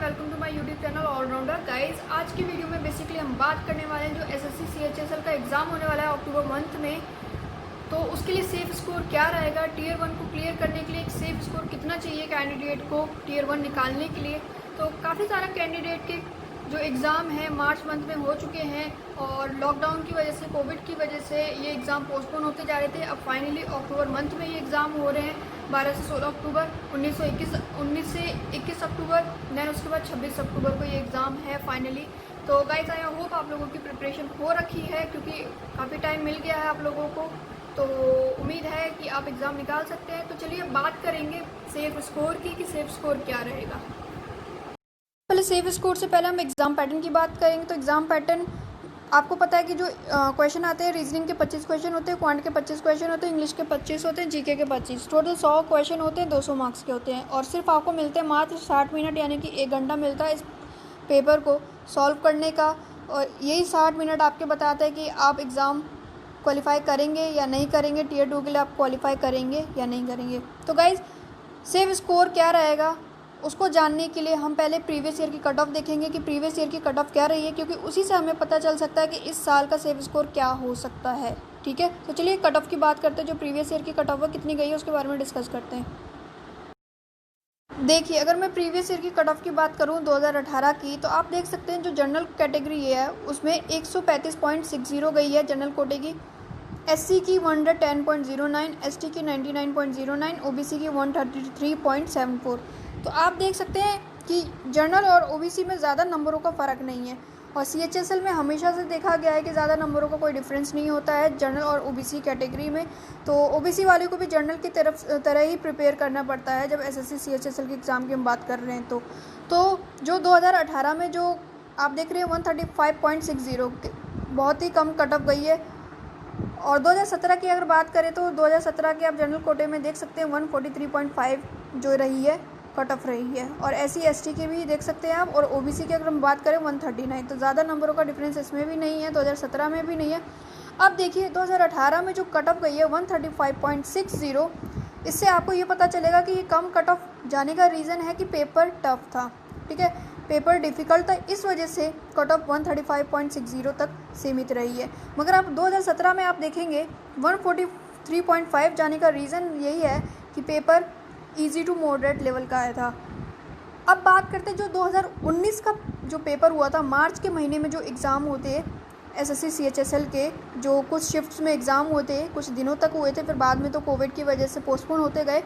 Welcome to my YouTube channel allrounder guys. आज की video में बेसिकली हम बात करने वाले हैं जो एसएससी सीएचएसएल का एग्ज़ाम होने वाला है अक्टूबर मंथ में। तो उसके लिए सेफ स्कोर क्या रहेगा, टीयर 1 को क्लियर करने के लिए एक सेफ स्कोर कितना चाहिए कैंडिडेट को टीयर 1 निकालने के लिए। तो काफ़ी सारा कैंडिडेट के जो एग्ज़ाम है मार्च मंथ में हो चुके हैं और लॉकडाउन की वजह से, कोविड की वजह से ये एग्ज़ाम पोस्टपोन होते जा रहे थे। अब फाइनली अक्टूबर मंथ में ये एग्ज़ाम हो रहे हैं, 12 से 16 अक्टूबर, 19 से 21 अक्टूबर, दैन उसके बाद 26 अक्टूबर को ये एग्ज़ाम है फाइनली। तो गाइस आई होप आप लोगों की प्रिपरेशन हो रखी है क्योंकि काफ़ी टाइम मिल गया है आप लोगों को, तो उम्मीद है कि आप एग्ज़ाम निकाल सकते हैं। तो चलिए बात करेंगे सेफ स्कोर की कि सेफ स्कोर क्या रहेगा। पहले सेफ स्कोर से पहले हम एग्ज़ाम पैटर्न की बात करेंगे। तो एग्ज़ाम पैटर्न आपको पता है कि जो क्वेश्चन आते हैं, रीजनिंग के 25 क्वेश्चन होते हैं, क्वांट के 25 क्वेश्चन होते हैं, इंग्लिश के 25 होते हैं, जीके के 25, टोटल 100 क्वेश्चन होते हैं, 200 मार्क्स के होते हैं और सिर्फ आपको मिलते हैं मात्र 60 मिनट यानी कि 1 घंटा मिलता है इस पेपर को सॉल्व करने का। और यही 60 मिनट आपके बताते हैं कि आप एग्ज़ाम क्वालिफाई करेंगे या नहीं करेंगे, टीयर 2 के लिए आप क्वालिफाई करेंगे या नहीं करेंगे। तो गाइज सेफ स्कोर क्या रहेगा उसको जानने के लिए हम पहले प्रीवियस ईयर की कट ऑफ देखेंगे कि प्रीवियस ईयर की कट ऑफ क्या रही है, क्योंकि उसी से हमें पता चल सकता है कि इस साल का सेफ स्कोर क्या हो सकता है। ठीक है, तो चलिए कट ऑफ की बात करते हैं। जो प्रीवियस ईयर की कट ऑफ है कितनी गई है उसके बारे में डिस्कस करते हैं। देखिए, अगर मैं प्रीवियस ईयर की कट ऑफ की बात करूं 2018 की, तो आप देख सकते हैं जो जनरल कैटेगरी है उसमें 135.60 गई है जनरल कोटे की, एससी की 110.09, एसटी की 99.09, ओबीसी की 133.74। तो आप देख सकते हैं कि जनरल और ओबीसी में ज़्यादा नंबरों का फ़र्क नहीं है और सीएचएसएल में हमेशा से देखा गया है कि ज़्यादा नंबरों का कोई डिफरेंस नहीं होता है जनरल और ओबीसी कैटेगरी में। तो ओबीसी वाले को भी जनरल की तरह ही प्रिपेयर करना पड़ता है जब एसएससी सीएचएसएल के एग्ज़ाम की हम बात कर रहे हैं। तो जो 2018 में जो आप देख रहे हैं 135.60 बहुत ही कम कट ऑफ गई है। और 2017 की अगर बात करें तो 2017 के आप जनरल कोटे में देख सकते हैं 143.5 जो रही है कट ऑफ रही है, और एससी एसटी की भी देख सकते हैं आप। और ओबीसी की अगर हम बात करें 139, तो ज़्यादा नंबरों का डिफरेंस इसमें भी नहीं है, 2017 में भी नहीं है। अब देखिए 2018 में जो कट ऑफ गई है 135.60, इससे आपको ये पता चलेगा कि ये कम कट ऑफ जाने का रीज़न है कि पेपर टफ था। ठीक है, पेपर डिफ़िकल्ट था, इस वजह से कट ऑफ 135.60 तक सीमित रही है। मगर आप 2017 में आप देखेंगे 143.5 जाने का रीज़न यही है कि paper easy to moderate level का आया था। अब बात करते हैं जो 2019 का जो पेपर हुआ था, मार्च के महीने में जो एग्ज़ाम होते हैं एसएससी सीएचएसएल के, जो कुछ शिफ्ट्स में एग्ज़ाम होते कुछ दिनों तक हुए थे, फिर बाद में तो कोविड की वजह से पोस्टपोन होते गए।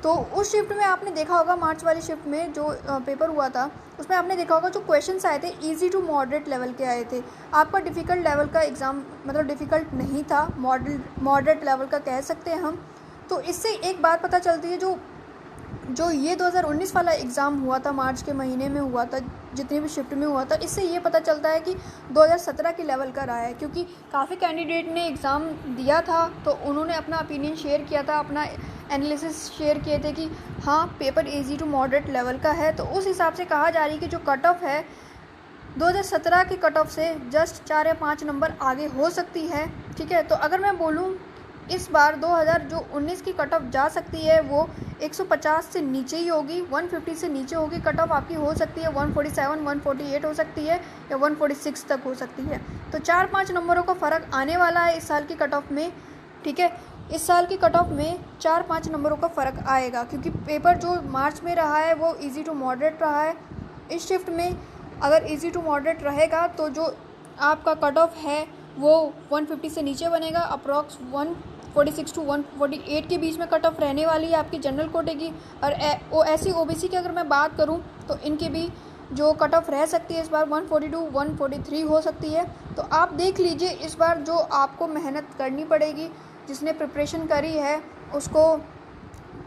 तो उस शिफ्ट में आपने देखा होगा, मार्च वाली शिफ्ट में जो पेपर हुआ था उसमें आपने देखा होगा जो क्वेश्चंस आए थे इजी टू मॉडरेट लेवल के आए थे। आपका डिफ़िकल्ट लेवल का एग्ज़ाम मतलब डिफ़िकल्ट नहीं था, मॉडरेट लेवल का कह सकते हैं हम। तो इससे एक बात पता चलती है, जो ये 2019 वाला एग्ज़ाम हुआ था, मार्च के महीने में हुआ था, जितनी भी शिफ्ट में हुआ था, इससे ये पता चलता है कि 2017 के लेवल का रहा है। क्योंकि काफ़ी कैंडिडेट ने एग्ज़ाम दिया था तो उन्होंने अपना ओपिनियन शेयर किया था, अपना एनालिसिस शेयर किए थे कि हाँ paper easy to moderate level का है। तो उस हिसाब से कहा जा रही है कि जो कट ऑफ है 2017 की कट ऑफ से जस्ट 4 या 5 नंबर आगे हो सकती है। ठीक है, तो अगर मैं बोलूँ इस बार 2019 की कट ऑफ जा सकती है वो 150 से नीचे ही होगी, 150 से नीचे होगी कट ऑफ आपकी, हो सकती है 147, 148 हो सकती है या 146 तक हो सकती है। तो 4-5 नंबरों का फ़र्क आने वाला है इस साल की कट ऑफ में। ठीक है, इस साल की कट ऑफ में 4-5 नंबरों का फ़र्क आएगा क्योंकि पेपर जो मार्च में रहा है वो इजी टू मॉडरेट रहा है। इस शिफ्ट में अगर इजी टू मॉडरेट रहेगा तो जो आपका कट ऑफ है वो 150 से नीचे बनेगा, अप्रॉक्स 146 टू 148 के बीच में कट ऑफ रहने वाली है आपकी जनरल कोटे की। और एससी ओबीसी की अगर मैं बात करूं तो इनके भी जो कट ऑफ रह सकती है इस बार 142 143 हो सकती है। तो आप देख लीजिए इस बार जो आपको मेहनत करनी पड़ेगी, जिसने प्रिपरेशन करी है उसको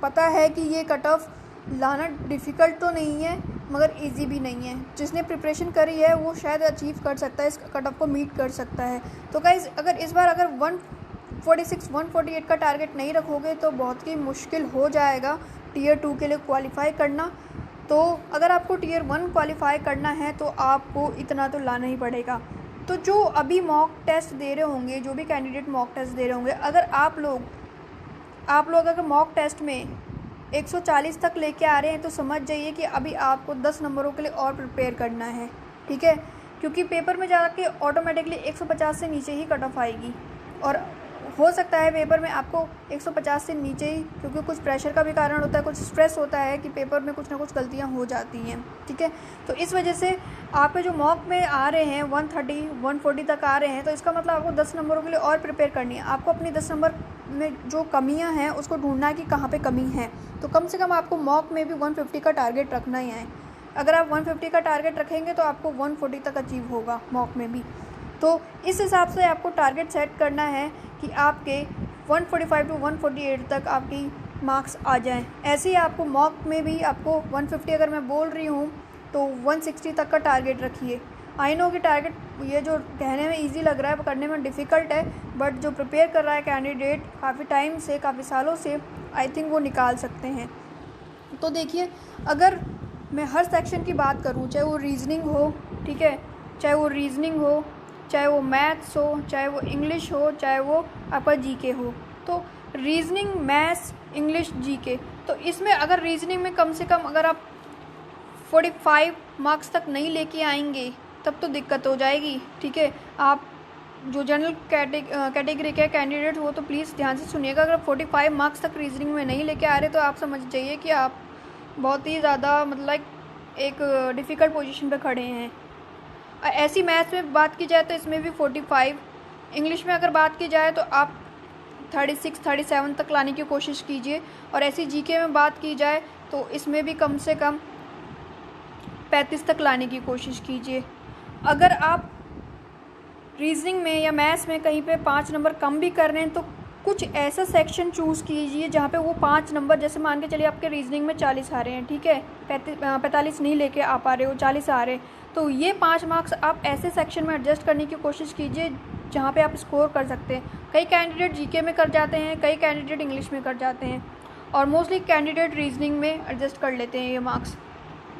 पता है कि ये कट ऑफ लाना डिफ़िकल्ट तो नहीं है मगर इजी भी नहीं है। जिसने प्रिपरेशन करी है वो शायद अचीव कर सकता है, इस कट ऑफ को मीट कर सकता है। तो गाइज़ अगर इस बार अगर 146 148 का टारगेट नहीं रखोगे तो बहुत ही मुश्किल हो जाएगा टीयर 2 के लिए क्वालिफाई करना। तो अगर आपको टीयर 1 क्वालिफाई करना है तो आपको इतना तो लाना ही पड़ेगा। तो जो अभी मॉक टेस्ट दे रहे होंगे, जो भी कैंडिडेट मॉक टेस्ट दे रहे होंगे, अगर आप लोग अगर मॉक टेस्ट में 140 तक लेके आ रहे हैं तो समझ जाइए कि अभी आपको 10 नंबरों के लिए और प्रिपेयर करना है, ठीक है। क्योंकि पेपर में जाके ऑटोमेटिकली 150 से नीचे ही कट ऑफ आएगी, और हो सकता है पेपर में आपको 150 से नीचे ही, क्योंकि कुछ प्रेशर का भी कारण होता है, कुछ स्ट्रेस होता है कि पेपर में कुछ ना कुछ गलतियां हो जाती हैं, ठीक है। तो इस वजह से आपके जो मॉक में आ रहे हैं 130 140 तक आ रहे हैं, तो इसका मतलब आपको 10 नंबरों के लिए और प्रिपेयर करनी है। आपको अपनी 10 नंबर में जो कमियां हैं उसको ढूंढना है कि कहाँ पे कमी है। तो कम से कम आपको मॉक में भी 150 का टारगेट रखना ही है। अगर आप 150 का टारगेट रखेंगे तो आपको 140 तक अचीव होगा मॉक में भी। तो इस हिसाब से आपको टारगेट सेट करना है कि आपके 145 टू 148 तक आपकी मार्क्स आ जाएं। ऐसे ही आपको मॉक में भी आपको 150 अगर मैं बोल रही हूँ तो 160 तक का टारगेट रखिए। आई नो कि टारगेट ये जो कहने में इजी लग रहा है, करने में डिफ़िकल्ट है, बट जो प्रिपेयर कर रहा है कैंडिडेट काफ़ी टाइम से, काफ़ी सालों से, आई थिंक वो निकाल सकते हैं। तो देखिए, अगर मैं हर सेक्शन की बात करूँ, चाहे वो रीजनिंग हो, ठीक है, चाहे वो रीजनिंग हो, चाहे वो मैथ्स हो, चाहे वो इंग्लिश हो, चाहे वो आपका जीके हो, तो रीजनिंग, मैथ्स, इंग्लिश, जीके, तो इसमें अगर रीजनिंग में कम से कम अगर आप 45 मार्क्स तक नहीं लेके आएंगे तब तो दिक्कत हो जाएगी, ठीक है। आप जो जनरल कैटेगरी के कैंडिडेट हो तो प्लीज़ ध्यान से सुनिएगा। अगर 45 मार्क्स तक रीजनिंग में नहीं लेके आ रहे तो आप समझ जाइए कि आप बहुत ही ज़्यादा मतलब एक डिफ़िकल्ट पोजीशन पे खड़े हैं। ऐसी मैथ्स में बात की जाए तो इसमें भी 45, इंग्लिश में अगर बात की जाए तो आप 36 37 तक लाने की कोशिश कीजिए, और ऐसी जीके में बात की जाए तो इसमें भी कम से कम 35 तक लाने की कोशिश कीजिए। अगर आप रीजनिंग में या मैथ्स में कहीं पे 5 नंबर कम भी कर रहे हैं तो कुछ ऐसा सेक्शन चूज़ कीजिए जहाँ पे वो 5 नंबर, जैसे मान के चलिए आपके रीजनिंग में 40 आ रहे हैं, ठीक है, 45 नहीं लेके आ पा रहे हो, 40 आ रहे, तो ये 5 मार्क्स आप ऐसे सेक्शन में एडजस्ट करने की कोशिश कीजिए जहाँ पे आप स्कोर कर सकते हैं। कई कैंडिडेट जीके में कर जाते हैं, कई कैंडिडेट इंग्लिश में कर जाते हैं, और मोस्टली कैंडिडेट रीजनिंग में एडजस्ट कर लेते हैं ये मार्क्स,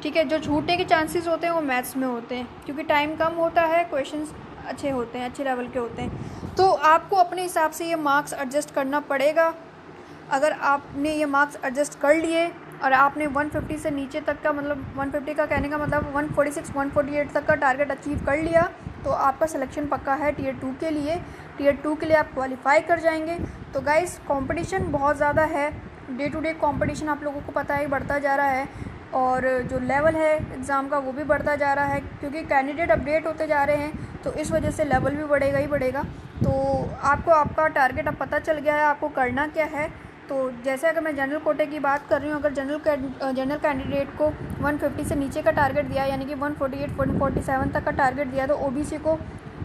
ठीक है। जो छूटने के चांसेस होते हैं वो मैथ्स में होते हैं, क्योंकि टाइम कम होता है, क्वेश्चंस अच्छे होते हैं, अच्छे लेवल के होते हैं। तो आपको अपने हिसाब से ये मार्क्स एडजस्ट करना पड़ेगा। अगर आपने ये मार्क्स एडजस्ट कर लिए और आपने 150 से नीचे तक का, मतलब 150 का कहने का मतलब 146 148 तक का टारगेट अचीव कर लिया तो आपका सिलेक्शन पक्का है टियर 2 के लिए। टियर 2 के लिए आप क्वालिफाई कर जाएंगे। तो गाइस, कंपटीशन बहुत ज़्यादा है, डे टू डे कंपटीशन आप लोगों को पता है बढ़ता जा रहा है, और जो लेवल है एग्ज़ाम का वो भी बढ़ता जा रहा है, क्योंकि कैंडिडेट अपडेट होते जा रहे हैं, तो इस वजह से लेवल भी बढ़ेगा ही बढ़ेगा। तो आपको आपका टारगेट अब पता चल गया है आपको करना क्या है। तो जैसे अगर मैं जनरल कोटे की बात कर रही हूँ, अगर जनरल कैंडिडेट को 150 से नीचे का टारगेट दिया, यानी कि 148 147 तक का टारगेट दिया, तो ओबीसी को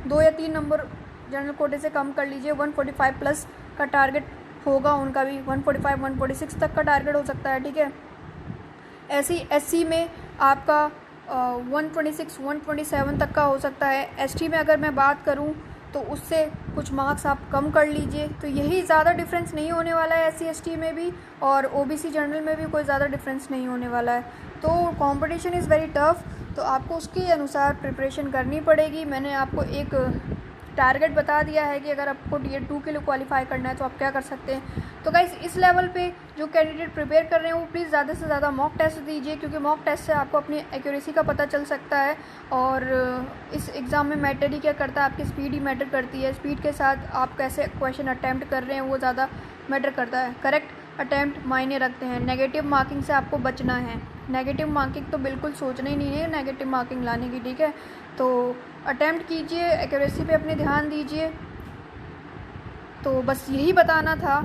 2 या 3 नंबर जनरल कोटे से कम कर लीजिए, 145 प्लस का टारगेट होगा उनका भी, 145 146 तक का टारगेट हो सकता है, ठीक है। ऐसी एससी में आपका 126 127 तक का हो सकता है। एसटी में अगर मैं बात करूं तो उससे कुछ मार्क्स आप कम कर लीजिए, तो यही ज़्यादा डिफरेंस नहीं होने वाला है एससी एसटी में भी, और ओबीसी जनरल में भी कोई ज़्यादा डिफरेंस नहीं होने वाला है। तो कंपटीशन इज़ वेरी टफ, तो आपको उसके अनुसार प्रिपरेशन करनी पड़ेगी। मैंने आपको एक टारगेट बता दिया है कि अगर आपको टियर 2 के लिए क्वालिफाई करना है तो आप क्या कर सकते हैं। तो गाइस, इस लेवल पे जो कैंडिडेट प्रिपेयर कर रहे हैं वो प्लीज़ ज़्यादा से ज़्यादा मॉक टेस्ट दीजिए, क्योंकि मॉक टेस्ट से आपको अपनी एक्यूरेसी का पता चल सकता है। और इस एग्ज़ाम में मैटर ही क्या करता है, आपकी स्पीड ही मैटर करती है। स्पीड के साथ आप कैसे क्वेश्चन अटैम्प्ट कर रहे हैं वो ज़्यादा मैटर करता है। करेक्ट अटैम्प्ट मायने रखते हैं। नेगेटिव मार्किंग से आपको बचना है। नेगेटिव मार्किंग तो बिल्कुल सोचना ही नहीं है नेगेटिव मार्किंग लाने की, ठीक है। तो अटैम्प्ट कीजिए, एक्यूरेसी पे अपने ध्यान दीजिए। तो बस यही बताना था,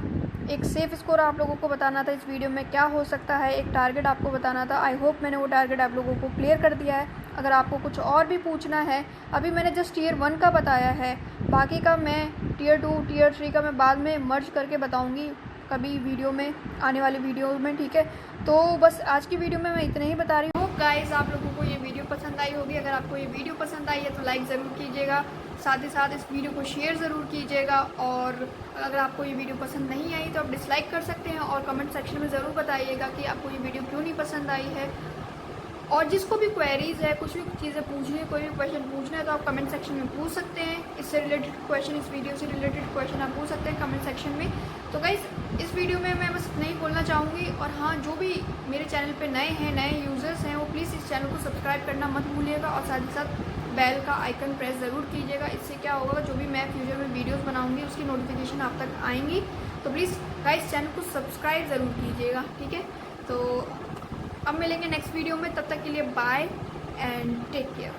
एक सेफ़ स्कोर आप लोगों को बताना था इस वीडियो में क्या हो सकता है, एक टारगेट आपको बताना था। आई होप मैंने वो टारगेट आप लोगों को क्लियर कर दिया है। अगर आपको कुछ और भी पूछना है, अभी मैंने जस्ट टियर 1 का बताया है, बाकी का मैं टियर 2 टियर 3 का मैं बाद में मर्ज करके बताऊँगी कभी वीडियो में, आने वाली वीडियो में, ठीक है। तो बस आज की वीडियो में मैं इतना ही बता रही हूँ। गाइस, आप लोगों को ये वीडियो पसंद आई होगी। अगर आपको ये वीडियो पसंद आई है तो लाइक ज़रूर कीजिएगा, साथ ही साथ इस वीडियो को शेयर ज़रूर कीजिएगा। और अगर आपको ये वीडियो पसंद नहीं आई तो आप डिसलाइक कर सकते हैं, और कमेंट सेक्शन में ज़रूर बताइएगा कि आपको ये वीडियो क्यों नहीं पसंद आई है। और जिसको भी क्वेरीज है, कुछ भी चीज़ें पूछनी है, कोई भी क्वेश्चन पूछना है तो आप कमेंट सेक्शन में पूछ सकते हैं। इससे रिलेटेड क्वेश्चन, इस वीडियो से रिलेटेड क्वेश्चन आप पूछ सकते हैं कमेंट सेक्शन में। तो गाइस इस वीडियो में मैं बस इतना ही बोलना चाहूँगी। और हाँ, जो भी मेरे चैनल पे नए हैं, नए यूज़र्स हैं, वो प्लीज़ इस चैनल को सब्सक्राइब करना मत भूलिएगा और साथ ही साथ बेल का आइकन प्रेस ज़रूर कीजिएगा। इससे क्या होगा, जो भी मैं फ्यूचर में वीडियोस बनाऊंगी उसकी नोटिफिकेशन आप तक आएंगी। तो प्लीज़ गाइस चैनल को सब्सक्राइब ज़रूर कीजिएगा, ठीक है। तो अब मिलेंगे नेक्स्ट वीडियो में, तब तक के लिए बाय एंड टेक केयर।